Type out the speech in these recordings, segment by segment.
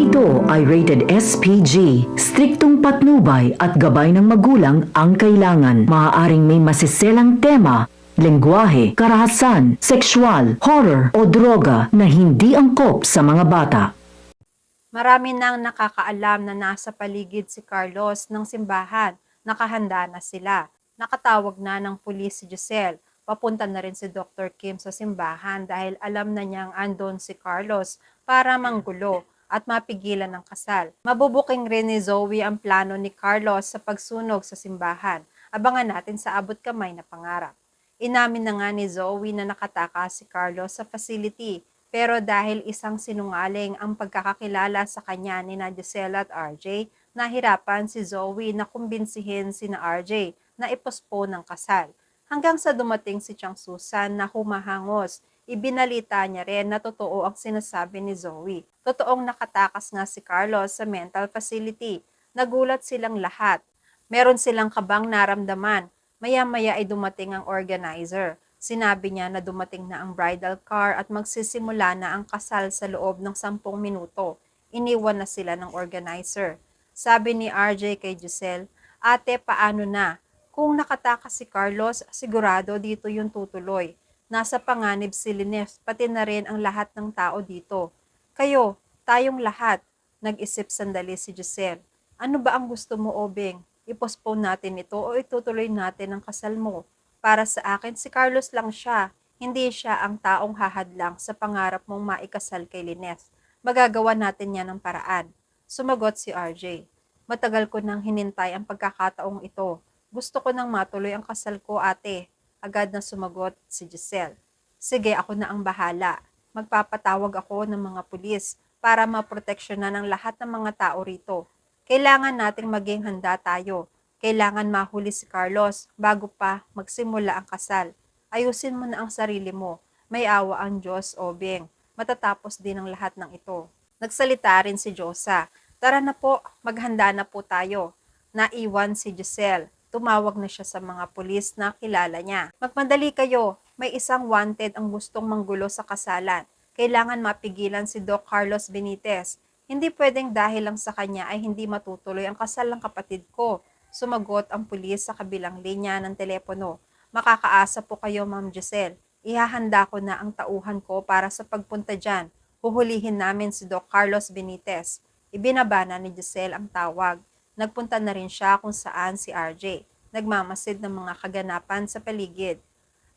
Ito ay rated SPG. Striktong patnubay at gabay ng magulang ang kailangan. Maaaring may masiselang tema, lengguwahe, karahasan, sexual, horror o droga na hindi angkop sa mga bata. Marami nang nakakaalam na nasa paligid si Carlos ng simbahan. Nakahanda na sila. Nakatawag na ng pulis si Giselle. Papunta na rin si Dr. Kim sa simbahan dahil alam na niyang andon si Carlos para manggulo at mapigilan ng kasal. Mabubuking rin ni Zoe ang plano ni Carlos sa pagsunog sa simbahan. Abangan natin sa abot kamay na pangarap. Inamin na nga ni Zoe na nakatakas si Carlos sa facility. Pero dahil isang sinungaling ang pagkakakilala sa kanya ni Giselle at RJ, nahirapan si Zoe na kumbinsihin si RJ na ipostpone ng kasal. Hanggang sa dumating si Chang Susan na humahangos, ibinalita niya rin na totoo ang sinasabi ni Zoe. Totoong nakatakas nga si Carlos sa mental facility. Nagulat silang lahat. Meron silang kabang naramdaman. Maya-maya ay dumating ang organizer. Sinabi niya na dumating na ang bridal car at magsisimula na ang kasal sa loob ng 10 minuto. Iniwan na sila ng organizer. Sabi ni RJ kay Giselle, "Ate, paano na? Kung nakatakas si Carlos, sigurado dito yung tutuloy. Nasa panganib si Linef, pati na rin ang lahat ng tao dito. Kayo, tayong lahat." Nag-isip sandali si Giselle. "Ano ba ang gusto mo, Obeng? I-postpone natin ito o itutuloy natin ang kasal mo? Para sa akin, si Carlos lang siya. Hindi siya ang taong hahadlang sa pangarap mong maikasal kay Linef. Magagawa natin yan ng paraan." Sumagot si RJ. "Matagal ko nang hinintay ang pagkakataong ito. Gusto ko nang matuloy ang kasal ko, ate." Agad na sumagot si Giselle. "Sige, ako na ang bahala. Magpapatawag ako ng mga pulis para maproteksyonan ang lahat ng mga tao rito. Kailangan nating maging handa tayo. Kailangan mahuli si Carlos bago pa magsimula ang kasal. Ayusin mo na ang sarili mo. May awa ang Diyos, Obeng. Matatapos din ang lahat ng ito." Nagsalita rin si Josa. "Tara na po, maghanda na po tayo." Naiwan si Giselle. Tumawag na siya sa mga pulis na kilala niya. "Magmadali kayo, may isang wanted ang gustong manggulo sa kasalan. Kailangan mapigilan si Doc Carlos Benitez. Hindi pwedeng dahil lang sa kanya ay hindi matutuloy ang kasal ng kapatid ko." Sumagot ang pulis sa kabilang linya ng telepono. "Makakaasa po kayo, Ma'am Giselle. Ihahanda ko na ang tauhan ko para sa pagpunta dyan. Huhulihin namin si Doc Carlos Benitez." Ibinabana ni Giselle ang tawag. Nagpunta na rin siya kung saan si RJ. Nagmamasid ng mga kaganapan sa paligid.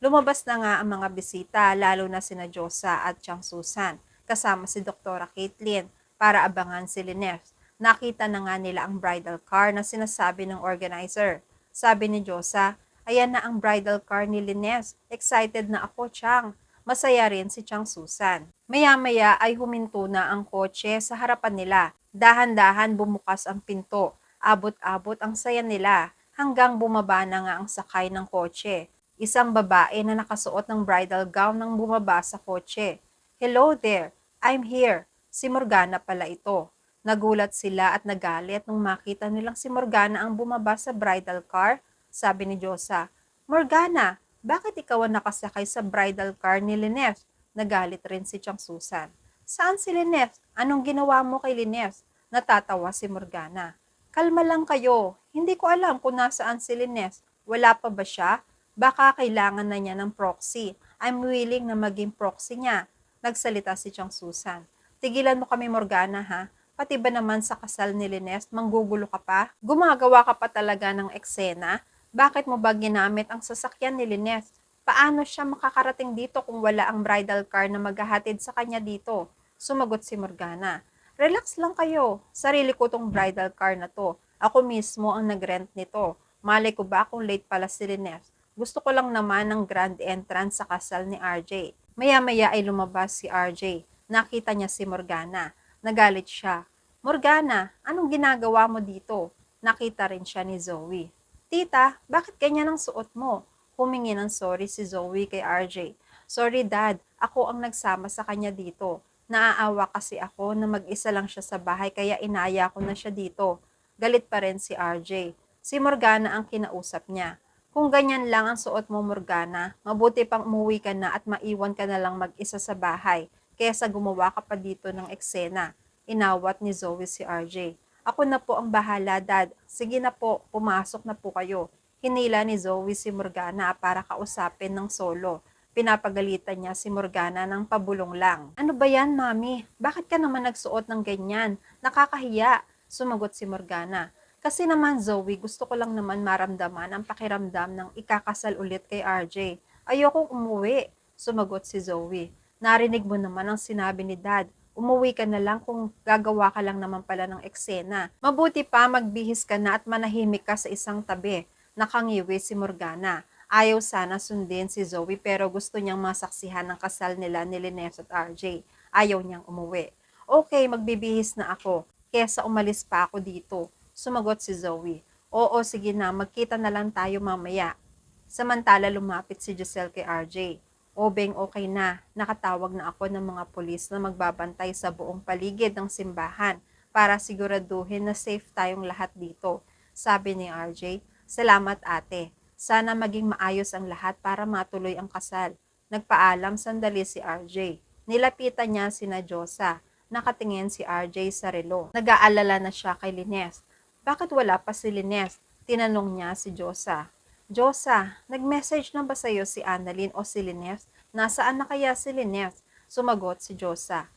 Lumabas na nga ang mga bisita, lalo na sina Josa at Chang Susan, kasama si Doktora Caitlin, para abangan si Linef. Nakita na nga nila ang bridal car na sinasabi ng organizer. Sabi ni Josa, "Ayan na ang bridal car ni Linef. Excited na ako, Chang." Masaya rin si Chang Susan. Maya-maya ay huminto na ang kotse sa harapan nila. Dahan-dahan bumukas ang pinto. Abot-abot ang saya nila hanggang bumaba na nga ang sakay ng kotse. Isang babae na nakasuot ng bridal gown nang bumaba sa kotse. "Hello there, I'm here." Si Morgana pala ito. Nagulat sila at nagalit nung makita nilang si Morgana ang bumaba sa bridal car. Sabi ni Josa, "Morgana, bakit ikaw ang nakasakay sa bridal car ni Linef?" Nagalit rin si Chang Susan. "Saan si Linef? Anong ginawa mo kay Linef?" Natatawa si Morgana. "Kalma lang kayo. Hindi ko alam kung nasaan si Linef. Wala pa ba siya? Baka kailangan na niya ng proxy. I'm willing na maging proxy niya." Nagsalita si Chang Susan. "Tigilan mo kami, Morgana, ha? Pati ba naman sa kasal ni Linef, manggugulo ka pa? Gumagawa ka pa talaga ng eksena? Bakit mo ba ginamit ang sasakyan ni Linef? Paano siya makakarating dito kung wala ang bridal car na maghahatid sa kanya dito?" Sumagot si Morgana. "Relax lang kayo. Sarili ko tong bridal car na to. Ako mismo ang nag-rent nito. Malay ko ba kung late pala si Linef? Gusto ko lang naman ng grand entrance sa kasal ni RJ." Maya-maya ay lumabas si RJ. Nakita niya si Morgana. Nagalit siya. "Morgana, anong ginagawa mo dito?" Nakita rin siya ni Zoe. "Tita, bakit ganyan ang suot mo?" Humingi ng sorry si Zoe kay RJ. "Sorry dad, ako ang nagsama sa kanya dito. Naaawa kasi ako na mag-isa lang siya sa bahay kaya inaya ko na siya dito." Galit pa rin si RJ. Si Morgana ang kinausap niya. "Kung ganyan lang ang suot mo, Morgana, mabuti pang umuwi ka na at maiwan ka na lang mag-isa sa bahay kaysa gumawa ka pa dito ng eksena." Inawat ni Zoe si RJ. Ako na po ang bahala, Dad. Sige na po, pumasok na po kayo. Hinila ni Zoe si Morgana para kausapin ng solo. Pinapagalitan niya si Morgana ng pabulong lang. Ano ba yan, Mami? Bakit ka naman nagsuot ng ganyan? Nakakahiya, sumagot si Morgana. Kasi naman, Zoe, gusto ko lang naman maramdaman ang pakiramdam ng ikakasal ulit kay RJ. Ayokong umuwi, sumagot si Zoe. Narinig mo naman ang sinabi ni Dad. Umuwi ka na lang kung gagawa ka lang naman pala ng eksena. Mabuti pa magbihis ka na at manahimik ka sa isang tabi. Nakangiwi si Morgana. Ayaw sana sundin si Zoe pero gusto niyang masaksihan ang kasal nila ni Lynette at RJ. Ayaw niyang umuwi. Okay, magbibihis na ako. Kesa umalis pa ako dito. Sumagot si Zoe. Oo, sige na, magkita na lang tayo mamaya. Samantala lumapit si Giselle kay RJ. Obeng, okay na, nakatawag na ako ng mga pulis na magbabantay sa buong paligid ng simbahan para siguraduhin na safe tayong lahat dito. Sabi ni RJ, salamat ate. Sana maging maayos ang lahat para matuloy ang kasal. Nagpaalam sandali si RJ. Nilapitan niya sina Josa. Nakatingin si RJ sa relo. Nag-aalala na siya kay Lynette. Bakit wala pa si Lynette? Tinanong niya si Josa. Josa, nag-message na ba sa'yo si Annalyn o si Lynette? Nasaan na kaya si Lynette? Sumagot si Josa.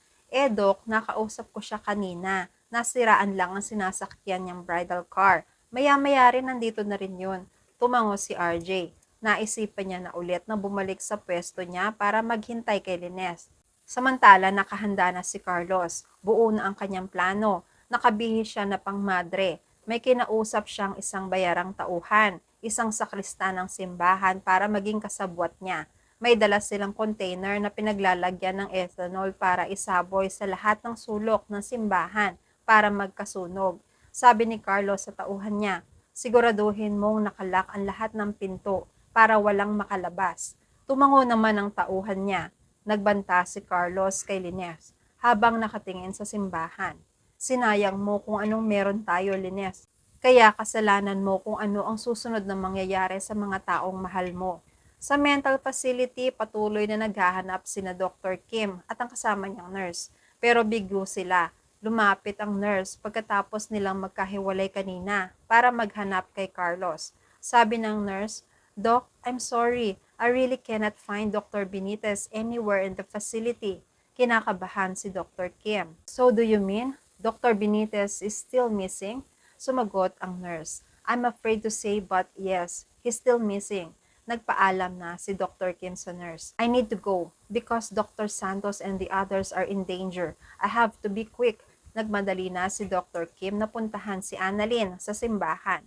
Doc, nakausap ko siya kanina. Nasiraan lang ang sinasakyan niyang bridal car. Maya-maya rin nandito na rin yun. Tumango si RJ. Naisipan niya na ulit na bumalik sa pwesto niya para maghintay kay Lynette. Samantala, nakahanda na si Carlos. Buo na ang kanyang plano. Nakabihis siya na pangmadre. May kinausap siyang isang bayarang tauhan, isang sakristan ng simbahan para maging kasabwat niya. May dala silang container na pinaglalagyan ng ethanol para isaboy sa lahat ng sulok ng simbahan para magkasunog. Sabi ni Carlos sa tauhan niya, siguraduhin mong nakalak ang lahat ng pinto para walang makalabas. Tumango naman ang tauhan niya. Nagbanta si Carlos kay Lynette habang nakatingin sa simbahan. Sinayang mo kung anong meron tayo, Lynette. Kaya kasalanan mo kung ano ang susunod na mangyayari sa mga taong mahal mo. Sa mental facility, patuloy na naghahanap sina Dr. Kim at ang kasama niyang nurse. Pero biglo sila. Lumapit ang nurse pagkatapos nilang magkahiwalay kanina para maghanap kay Carlos. Sabi ng nurse, Doc, I'm sorry. I really cannot find Dr. Benitez anywhere in the facility. Kinakabahan si Dr. Kim. So do you mean Dr. Benitez is still missing? Sumagot ang nurse. I'm afraid to say but yes, he's still missing. Nagpaalam na si Dr. Kim sa nurse. I need to go because Dr. Santos and the others are in danger. I have to be quick. Nagmadali na si Dr. Kim na puntahan si Annalyn sa simbahan.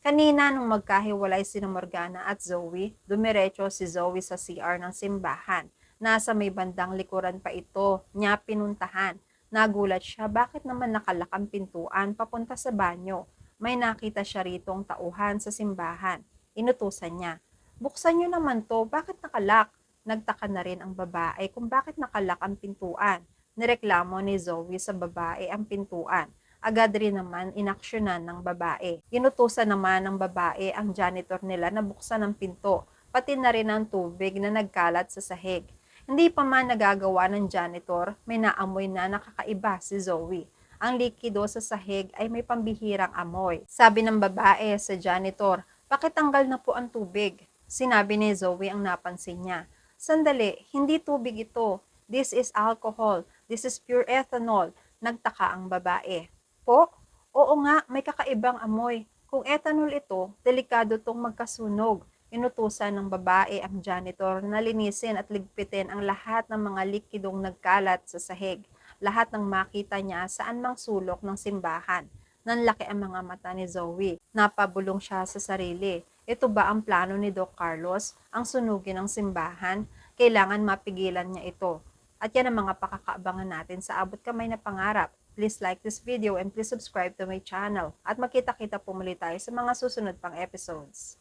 Kanina nung magkahiwalay sina Morgana at Zoe, dumiretso si Zoe sa CR ng simbahan. Nasa may bandang likuran pa ito, niya pinuntahan. Nagulat siya bakit naman nakalak ang pintuan papunta sa banyo. May nakita siya ritong tauhan sa simbahan. Inutusan niya. Buksan niyo naman to, bakit nakalak? Nagtaka na rin ang babae kung bakit nakalak ang pintuan. Nireklamo ni Zoe sa babae ang pintuan. Agad rin naman inaksyonan ng babae. Inutusan naman ng babae ang janitor nila na buksan ang pinto, pati na rin ang tubig na nagkalat sa sahig. Hindi pa man nagagawa ng janitor, may naamoy na nakakaiba si Zoe. Ang likido sa sahig ay may pambihirang amoy. Sabi ng babae sa janitor, pakitanggal na po ang tubig. Sinabi ni Zoe ang napansin niya. Sandali, hindi tubig ito. This is alcohol. This is pure ethanol. Nagtaka ang babae. Po? Oo nga, may kakaibang amoy. Kung ethanol ito, delikado tong magkasunog. Inutusan ng babae ang janitor na linisin at ligpitin ang lahat ng mga likidong nagkalat sa sahig. Lahat ng makita niya saan mang sulok ng simbahan. Nanlaki ang mga mata ni Zoe. Napabulong siya sa sarili. Ito ba ang plano ni Doc Carlos? Ang sunugin ng simbahan? Kailangan mapigilan niya ito. At yan ang mga pakakaabangan natin sa abot kamay na pangarap. Please like this video and please subscribe to my channel. At makita-kita po muli tayo sa mga susunod pang episodes.